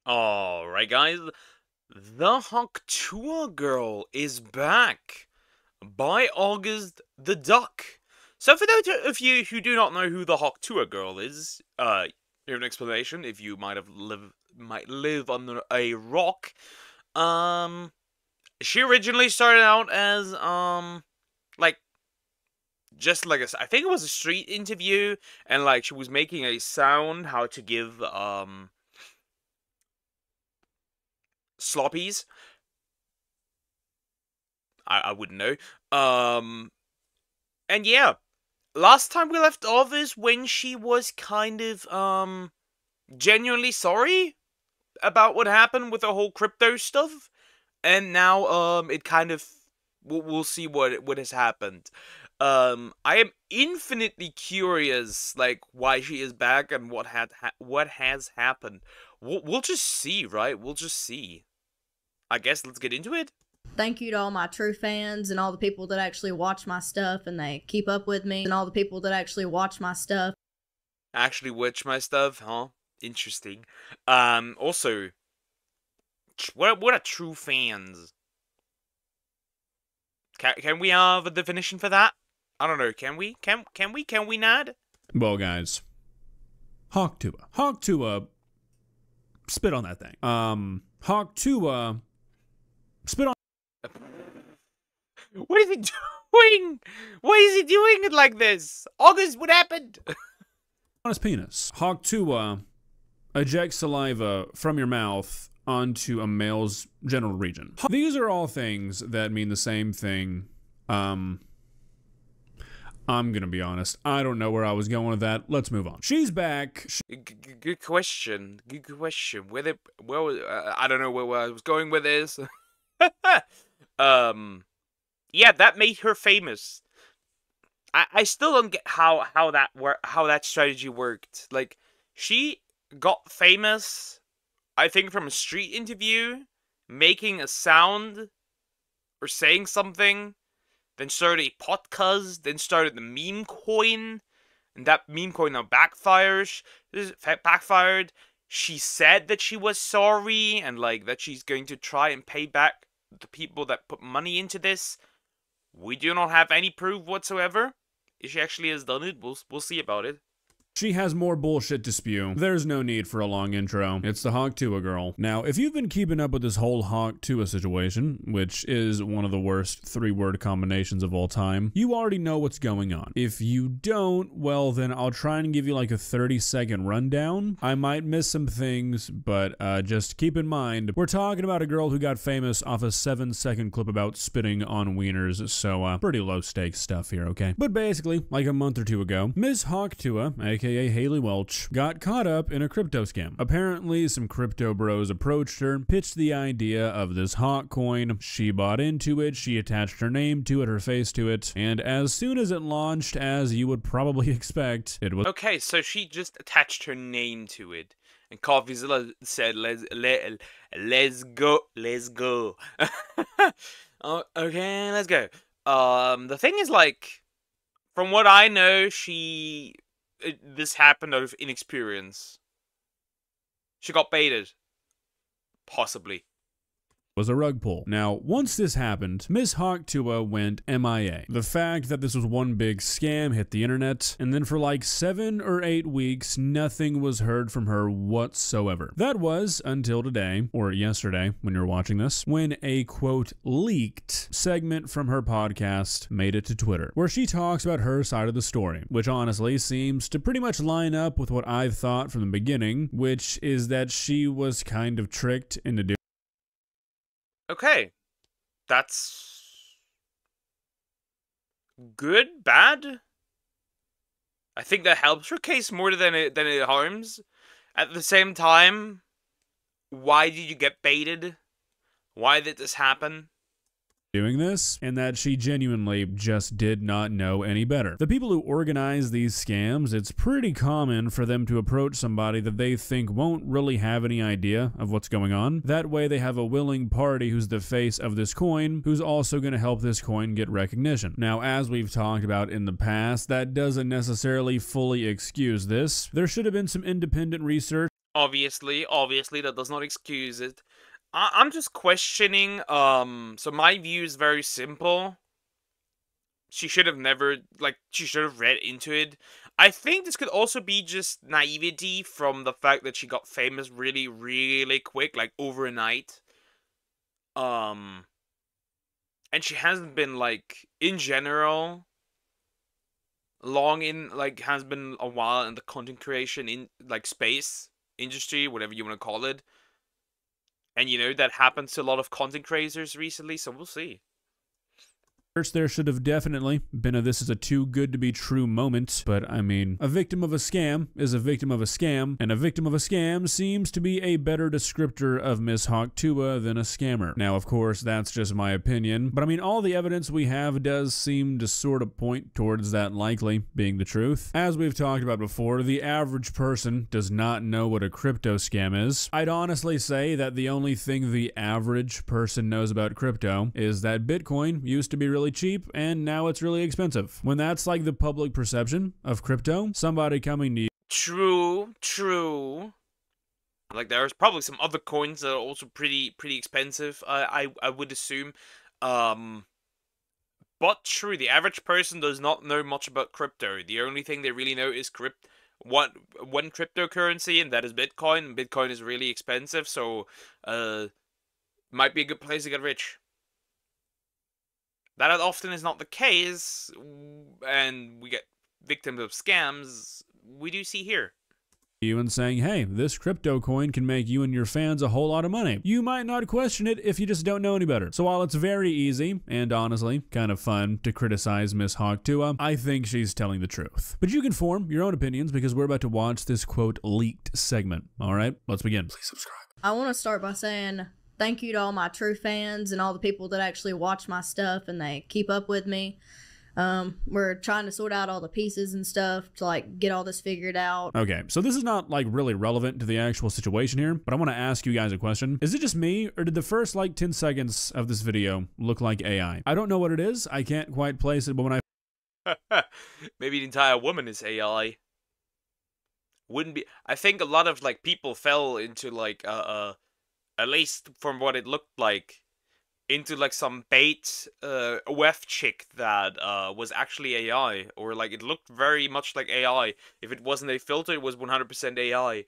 Alright guys, the Tuah girl is back by August the Duck. So for those of you who do not know who the Tuah girl is, here's an explanation if you might live under a rock. She originally started out as like just like I think it was a street interview, and like she was making a sound how to give sloppies. I wouldn't know. And yeah, last time we left off is when she was kind of genuinely sorry about what happened with the whole crypto stuff, and now it kind of we'll see what has happened. I am infinitely curious, like why she is back and what has happened. We'll just see, right? We'll just see. I guess let's get into it. Thank you to all my true fans and all the people that actually watch my stuff and they keep up with me, and all the people that actually watch my stuff. Actually watch my stuff, huh? Interesting. Also, what are true fans? Can we have a definition for that? I don't know. Can we? Can we not? Well, guys, Tuah, spit on that thing. Tuah, spit on. What is he doing? Why is he doing it like this? August, what happened? On his penis. Tuah ejects saliva from your mouth onto a male's genital region. These are all things that mean the same thing. I'm gonna be honest. I don't know where I was going with that. Let's move on. She's back. Good question. Good question. I don't know where I was going with this. Yeah, that made her famous. I still don't get how that strategy worked. Like, she got famous, I think, from a street interview, making a sound or saying something, then started a podcast, then started the meme coin, and that meme coin now backfired. She said that she was sorry and like that she's going to try and pay back the people that put money into this. We do not have any proof whatsoever. If she actually has done it, we'll see about it. She has more bullshit to spew. There's no need for a long intro. It's the Tuah girl. Now, if you've been keeping up with this whole Tuah situation, which is one of the worst three-word combinations of all time, you already know what's going on. If you don't, well, then I'll try and give you like a 30-second rundown. I might miss some things, but just keep in mind, we're talking about a girl who got famous off a 7-second clip about spitting on wieners, so pretty low-stakes stuff here, okay? But basically, like a month or two ago, Ms. Tuah, aka Haley Welch, got caught up in a crypto scam. Apparently, some crypto bros approached her, pitched the idea of this hot coin, she bought into it, she attached her name to it, her face to it, and as soon as it launched, as you would probably expect, it was— Okay, so she just attached her name to it, and Coffeezilla said, let's go. Okay, let's go. The thing is, like, from what I know, this happened out of inexperience. She got baited. Possibly. Was a rug pull. Now, once this happened, Ms. Tuah went MIA. The fact that this was one big scam hit the internet, and then for like 7 or 8 weeks, nothing was heard from her whatsoever. That was until today, or yesterday when you're watching this, when a quote leaked segment from her podcast made it to Twitter, where she talks about her side of the story, which honestly seems to pretty much line up with what I've thought from the beginning, which is that she was kind of tricked into doing— Okay, that's good, bad. I think that helps her case more than it harms. At the same time, why did you get baited? Why did this happen? Doing this, and that she genuinely just did not know any better. The people who organize these scams, it's pretty common for them to approach somebody that they think won't really have any idea of what's going on. That way they have a willing party who's the face of this coin, who's also going to help this coin get recognition. Now, as we've talked about in the past, that doesn't necessarily fully excuse this. There should have been some independent research. Obviously, that does not excuse it. I'm just questioning, so my view is very simple. She should have never, she should have read into it. I think this could also be just naivety from the fact that she got famous really, really quick, like overnight. And she hasn't been, in general, has been a while in the content creation in, space industry, whatever you want to call it. And, that happens to a lot of content creators recently, so we'll see. There should have definitely been a "this is a too good to be true" moment, but I mean, a victim of a scam is a victim of a scam, and a victim of a scam seems to be a better descriptor of Miss Hawk Tuah than a scammer. Now, of course, that's just my opinion, but I mean, all the evidence we have does seem to sort of point towards that likely being the truth. As we've talked about before, the average person does not know what a crypto scam is. I'd honestly say that the only thing the average person knows about crypto is that Bitcoin used to be really cheap and now it's really expensive. When that's like the public perception of crypto, somebody coming to you. True. There's probably some other coins that are also pretty expensive, I would assume. But true, the average person does not know much about crypto. The only thing they really know is one cryptocurrency, and that is Bitcoin. Bitcoin is really expensive, so might be a good place to get rich. That often is not the case, and we get victims of scams. We do see here. You and saying, hey, this crypto coin can make you and your fans a whole lot of money. You might not question it if you just don't know any better. So while it's very easy, and honestly, kind of fun to criticize Miss Hawk Tuah, I think she's telling the truth. But you can form your own opinions because we're about to watch this quote leaked segment. Alright, let's begin. Please subscribe. I want to start by saying thank you to all my true fans and all the people that actually watch my stuff and they keep up with me. We're trying to sort out all the pieces and stuff to get all this figured out. Okay, so this is not really relevant to the actual situation here, but I want to ask you guys a question. Is it just me, or did the first 10 seconds of this video look like AI? I don't know what it is. I can't quite place it, but when I maybe the entire woman is AI. Wouldn't be. I think a lot of people fell into at least from what it looked like, into some bait WEF chick that was actually AI, or it looked very much like AI. If it wasn't a filter, it was 100% AI.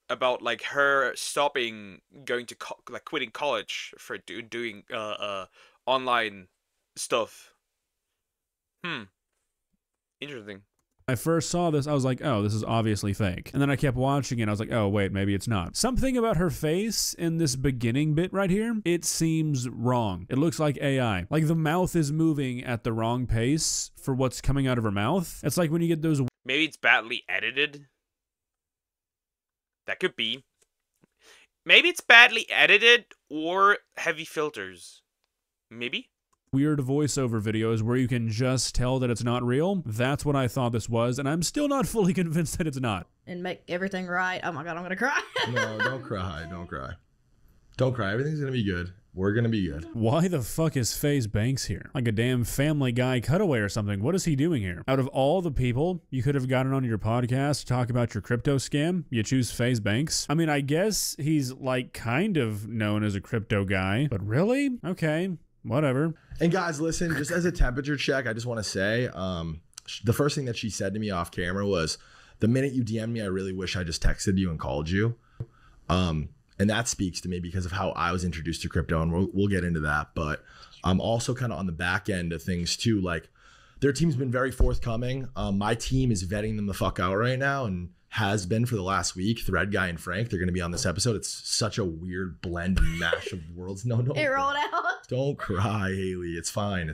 About her stopping going to quitting college for doing online stuff. Interesting. I first saw this, I was like, oh, this is obviously fake. And then I kept watching it, and I was like, oh, wait, maybe it's not. Something about her face in this beginning bit right here, it seems wrong. It looks like AI. The mouth is moving at the wrong pace for what's coming out of her mouth. It's like when you get those... Maybe it's badly edited. That could be. Maybe it's badly edited or heavy filters. Maybe? Weird voiceover videos where you can just tell that it's not real. That's what I thought this was, and I'm still not fully convinced that it's not. And make everything right. Oh my god, I'm gonna cry. No, don't cry. Don't cry. Don't cry. Everything's gonna be good. We're gonna be good. Why the fuck is FaZe Banks here? Like a damn Family Guy cutaway or something. What is he doing here? Out of all the people you could have gotten on your podcast to talk about your crypto scam, you choose FaZe Banks? I mean, I guess he's kind of known as a crypto guy, but really? Okay. Whatever. And guys, listen, just as a temperature check, I just want to say, the first thing that she said to me off camera was, the minute you DM me, I really wish I just texted you and called you. And that speaks to me because of how I was introduced to crypto, and we'll get into that. But I'm also kind of on the back end of things too. Their team's been very forthcoming. My team is vetting them the fuck out right now, and has been for the last week. Thread Guy and Frank, they're going to be on this episode. It's such a weird blend and mash of worlds. No, it rolled out. Don't cry, Haley. It's fine.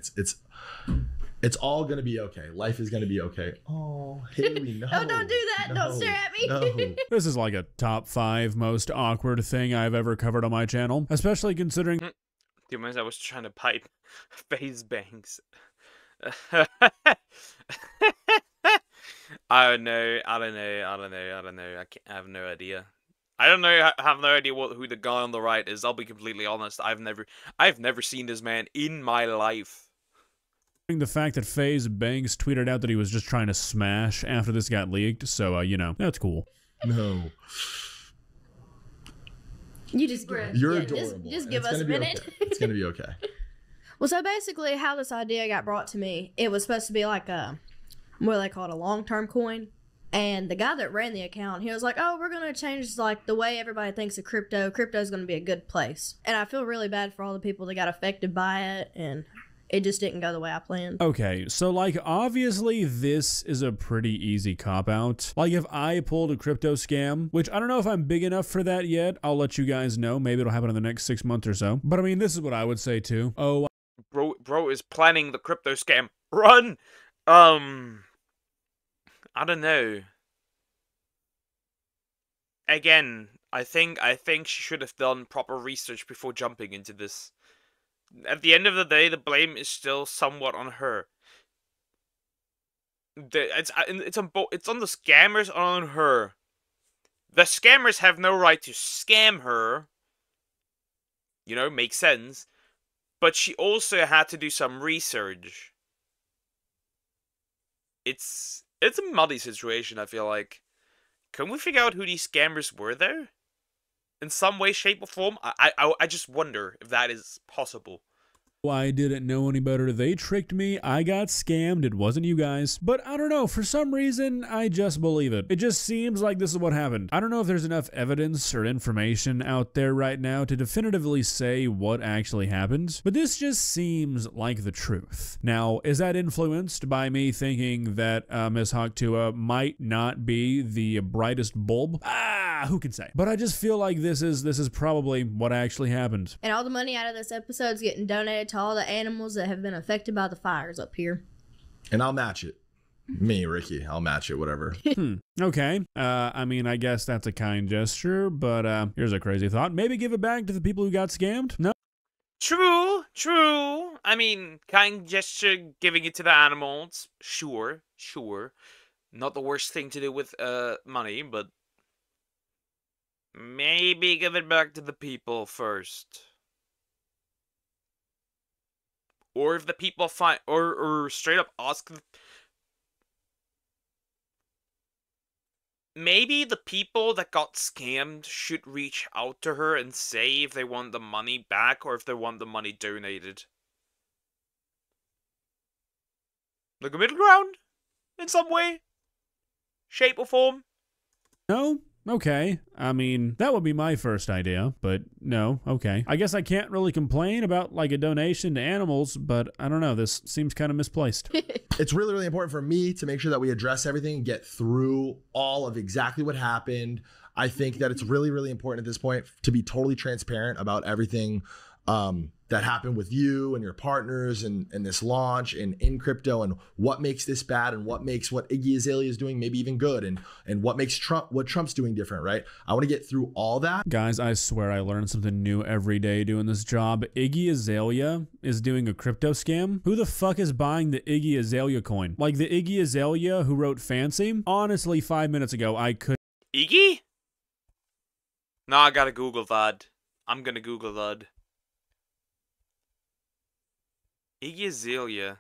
It's all going to be okay. Life is going to be okay. Oh, Haley, no. Oh, don't do that. Don't stare at me. No. This is a top 5 most awkward thing I've ever covered on my channel, especially considering... The moment I was trying to pipe FaZe Banks. I don't know. I have no idea. I don't know. I have no idea who the guy on the right is. I'll be completely honest. I've never seen this man in my life. The fact that FaZe Banks tweeted out that he was just trying to smash after this got leaked, so, that's cool. No. You just You're yeah, adorable. Just and give it's us gonna a be minute. okay. It's gonna be okay. Well, so basically, how this idea got brought to me, it was supposed to be like a, what do they call it, a long-term coin. And the guy that ran the account, he was like, "Oh, we're gonna change like the way everybody thinks of crypto. Crypto's gonna be a good place." And I feel really bad for all the people that got affected by it, and it just didn't go the way I planned. Okay, so like obviously this is a pretty easy cop out. Like if I pulled a crypto scam, which I don't know if I'm big enough for that yet, I'll let you guys know. Maybe it'll happen in the next 6 months or so. But I mean, this is what I would say too. Oh, Bro is planning the crypto scam. Run! I don't know. Again, I think she should have done proper research before jumping into this. At the end of the day, the blame is still somewhat on her. It's on the scammers, on her. The scammers have no right to scam her. You know, makes sense. But she also had to do some research. It's a muddy situation, I feel like. Can we figure out who these scammers were, though? In some way, shape, or form? I just wonder if that is possible. I didn't know any better. They tricked me. I got scammed. It wasn't you guys. But I don't know. For some reason, I just believe it. It just seems like this is what happened. I don't know if there's enough evidence or information out there right now to definitively say what actually happened, but this just seems like the truth. Now, is that influenced by me thinking that Miss Tuah might not be the brightest bulb? Who can say? But I just feel like this is probably what actually happened. And all the money out of this episode is getting donated to all the animals that have been affected by the fires up here. And I'll match it. Me, Ricky, I'll match it, whatever. Okay. I mean, I guess that's a kind gesture, but here's a crazy thought. Maybe give it back to the people who got scammed? No? True. I mean, kind gesture, giving it to the animals. Sure. Not the worst thing to do with money, but maybe give it back to the people first. Or if the people find, or straight up ask, maybe the people that got scammed should reach out to her and say if they want the money back or if they want the money donated. Like a middle ground? In some way? Shape or form? No? Okay. I mean, that would be my first idea, but no, okay. I guess I can't really complain about like a donation to animals, but I don't know, this seems kind of misplaced. It's really, really important for me to make sure that we address everything and get through all of exactly what happened. I think that it's really, really important at this point to be totally transparent about everything that happened with you and your partners and this launch and in crypto, and what makes this bad and what makes what Iggy Azalea is doing maybe even good, and what makes Trump's doing different, right? I want to get through all that. Guys, I swear I learn something new every day doing this job. Iggy Azalea is doing a crypto scam? Who the fuck is buying the Iggy Azalea coin? Like the Iggy Azalea who wrote Fancy? Honestly, 5 minutes ago, I could. Iggy? No, I gotta Google that. I'm gonna Google that. Iggy Azalea.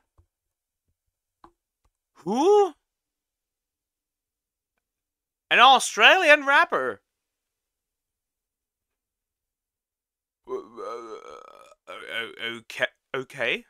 Who? An Australian rapper. Okay.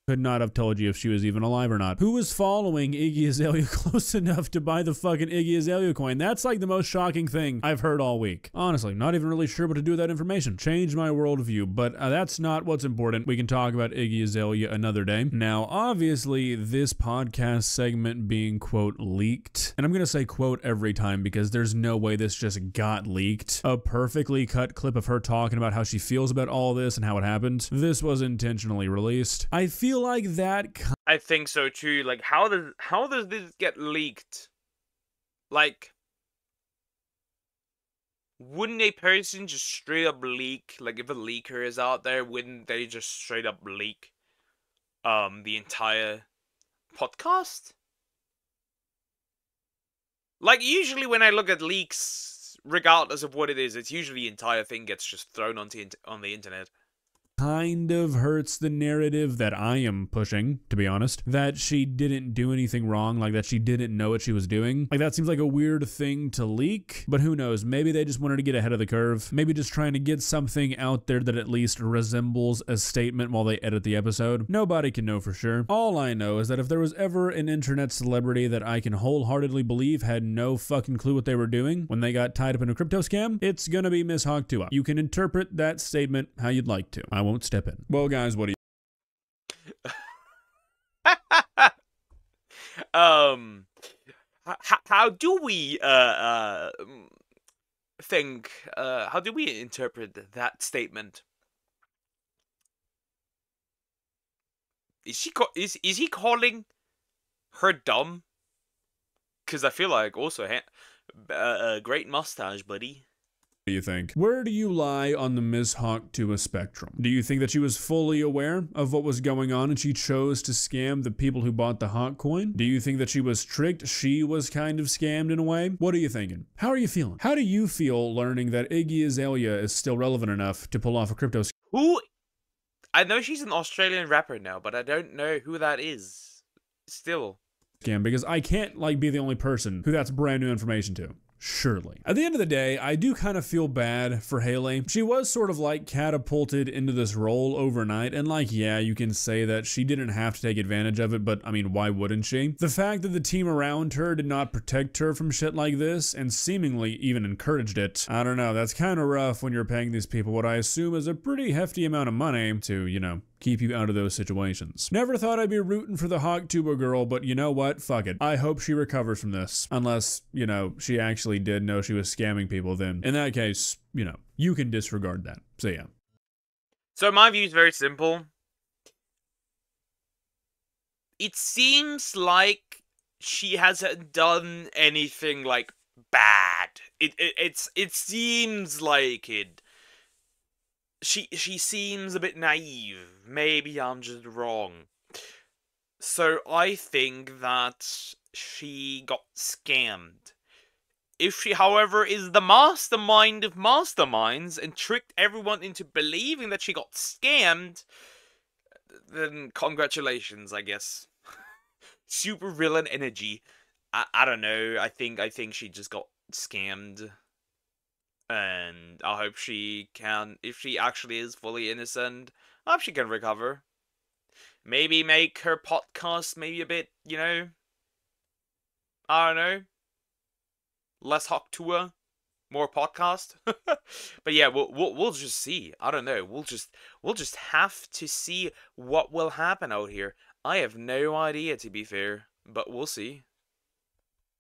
Could not have told you if she was even alive or not. Who was following Iggy Azalea close enough to buy the fucking Iggy Azalea coin? That's like the most shocking thing I've heard all week. Honestly, not even really sure what to do with that information. Changed my worldview, but that's not what's important. We can talk about Iggy Azalea another day. Now, obviously, this podcast segment being, quote, leaked, and I'm gonna say quote every time because there's no way this just got leaked. A perfectly cut clip of her talking about how she feels about all this and how it happened. This was intentionally released. I feel like that. I think so too. Like, how does this get leaked? Like, wouldn't a person just straight up leak? Like, if a leaker is out there, wouldn't they just straight up leak the entire podcast? Like, usually when I look at leaks, regardless of what it is, it's usually the entire thing gets just thrown on the internet. kind of hurts the narrative that I am pushing, to be honest, that she didn't do anything wrong, like that she didn't know what she was doing. Like that seems like a weird thing to leak, but who knows, maybe they just wanted to get ahead of the curve, maybe just trying to get something out there that at least resembles a statement while they edit the episode. Nobody can know for sure. All I know is that if there was ever an internet celebrity that I can wholeheartedly believe had no fucking clue what they were doing when they got tied up in a crypto scam, it's gonna be Miss Tuah. You can interpret that statement how you'd like to. I won't step in. Well, guys, what do you... How do we think? How do we interpret that statement? Is he calling her dumb? Because I feel like also great mustache, buddy. Do you think? Where do you lie on the Miss Tuah spectrum? Do you think that she was fully aware of what was going on and she chose to scam the people who bought the Hawk coin? Do you think that she was tricked? She was kind of scammed in a way? What are you thinking? How are you feeling? How do you feel learning that Iggy Azalea is still relevant enough to pull off a crypto scam? Who? I know she's an Australian rapper now, but I don't know who that is. Still. Because I can't like be the only person who that's brand new information to. Surely. At the end of the day, I do kind of feel bad for Haley. She was sort of like catapulted into this role overnight, and like, yeah, you can say that she didn't have to take advantage of it, but I mean, why wouldn't she? The fact that the team around her did not protect her from shit like this, and seemingly even encouraged it, I don't know, that's kind of rough when you're paying these people what I assume is a pretty hefty amount of money to, you know, keep you out of those situations. Never thought I'd be rooting for the Tuah girl, but you know what? Fuck it. I hope she recovers from this. Unless, you know, she actually did know she was scamming people, then in that case, you know, you can disregard that. So yeah. So my view is very simple. It seems like she hasn't done anything like bad. It seems like it. She seems a bit naive. Maybe I'm just wrong. So I think that she got scammed. If she, however, is the mastermind of masterminds and tricked everyone into believing that she got scammed, then congratulations, I guess. Super villain energy. I don't know. I think she just got scammed. And I hope she can, if she actually is fully innocent, I hope she can recover. Maybe make her podcast maybe a bit, you know, I don't know, less Tuah, more podcast. But yeah, we'll just see. I don't know. We'll just have to see what will happen out here. I have no idea, to be fair, but we'll see.